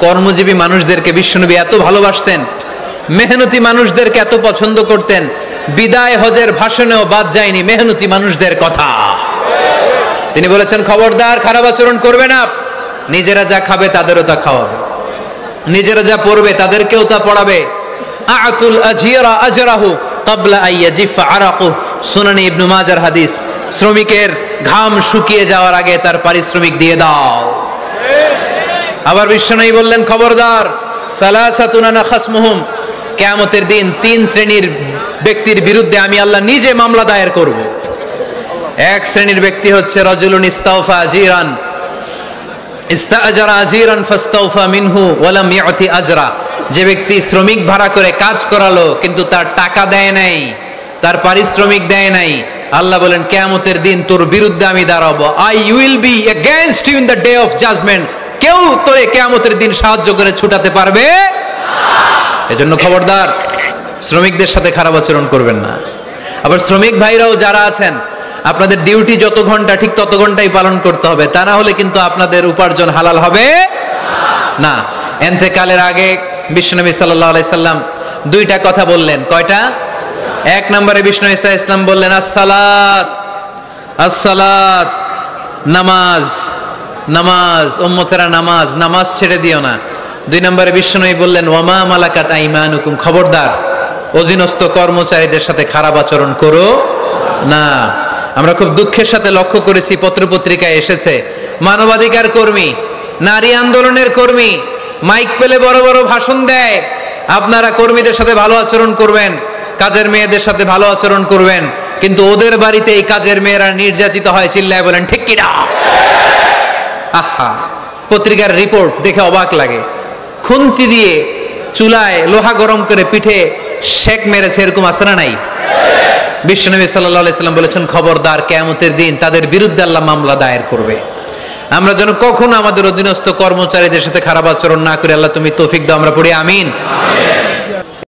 কর্মজীবী মানুষদেরকে বিশ্বনবী এত ভালোবাসতেন, মেহনতি মানুষদেরকে এত পছন্দ করতেন, বিদায় হজের ভাষণেও বাদ যায়নি মেহনতি মানুষদের কথা। তিনি বলেছেন, খবরদার খারাপ আচরণ করবে না, নিজেরা যা খাবে তাদেরও তা খাওয়াবে, নিজেরা যা পড়বে তাদেরকেও তা পড়াবে। আতুল আজিরা আজরাহু ক্বাবলা আইয়াজিফা আরাকু, সুনানি ইবনে মাজার হাদিস। শ্রমিকের ঘাম শুকিয়ে যাওয়ার আগে তার পারিশ্রমিক দিয়ে দাও। আবার বিশ্বনবী বললেন, খবরদার, সালাসাতুন আনা খাসমুহুম, কিয়ামতের দিন 3 শ্রেণীর ব্যক্তির বিরুদ্ধে আমি আল্লাহ নিজে মামলা দায়ের করব। এক শ্রেণীর ব্যক্তি হচ্ছে রাজুলুন ইস্তাওফা আজিরান, ইস্তাআজারা আজিরান ফাস্তাওফা মিনহু ওয়া লাম ইয়াতি আজরা, যে ব্যক্তি শ্রমিক ভাড়া করে কাজ করালো কিন্তু তার টাকা দেয় নাই, তার পারিশ্রমিক দেয় নাই, আল্লাহ বলেন কিয়ামতের দিন তোর বিরুদ্ধে আমি দাঁড়াবো। I will be against you in the day of judgement. কেউ তোরে কিয়ামতের দিন সাহায্য করে ছুটাতে পারবে না। এজন্য খবরদার, শ্রমিকদের সাথে খারাপ আচরণ করবেন না। আবার শ্রমিক ভাইরাও যারা আছেন, আপনাদের ডিউটি যত ঘন্টা ঠিক তত ঘন্টাই পালন করতে হবে, তা না হলে কিন্তু আপনাদের উপার্জন হালাল হবে না। ইন্তেকালের আগে বিশ্বনবী সাল্লাল্লাহু আলাইহি সাল্লাম 2টা কথা বললেন। কয়টা? 1 নম্বরে বিষ্ণু ঈসা ইসলাম বললেন আসসালাত, আসসালাত, নামাজ, নামাজ, উম্মতেরা নামাজ, নামাজ ছেড়ে দিও না। 2 নম্বরে বিশ্বনবী বললেন ওয়ামা মালাকাত আইমানুকুম, খবরদার অধীনস্থ কর্মচারীদের সাথে খারাপ আচরণ করো না। আমরা খুব দুঃখের সাথে লক্ষ্য করেছি, পত্রপত্রিকায় এসেছে, মানবাধিকার কর্মী, নারী আন্দোলনের কর্মী মাইক পেলে বড় বড় ভাষণ দেয়, আপনারা কর্মীদের সাথে ভালো আচরণ করবেন, কাজের মেয়েদের সাথে ভালো আচরণ করবেন, কিন্তু ওদের বাড়িতে এই কাজের মেয়েরা নির্যাতিত হয়, চিল্লায় বলেন ঠিক কিনা? আহা, পত্রিকার রিপোর্ট দেখে অবাক লাগে। খুন্তি দিয়ে চুলায় লোহা গরম করে পিঠে শেক মেরেছে, এরকম আছে না নাই? বিশ্বনবী সাল্লাল্লাহু আলাইহি সাল্লাম বলেছেন, খবরদার কিয়ামতের দিন তাদের বিরুদ্ধে আল্লাহ মামলা দায়ের করবে। আমরা যেন কখনো আমাদের অধীনস্থ কর্মচারীদের সাথে খারাপ আচরণ না করি। আল্লাহ তুমি তৌফিক দাও, আমরা পড়ি আমিন।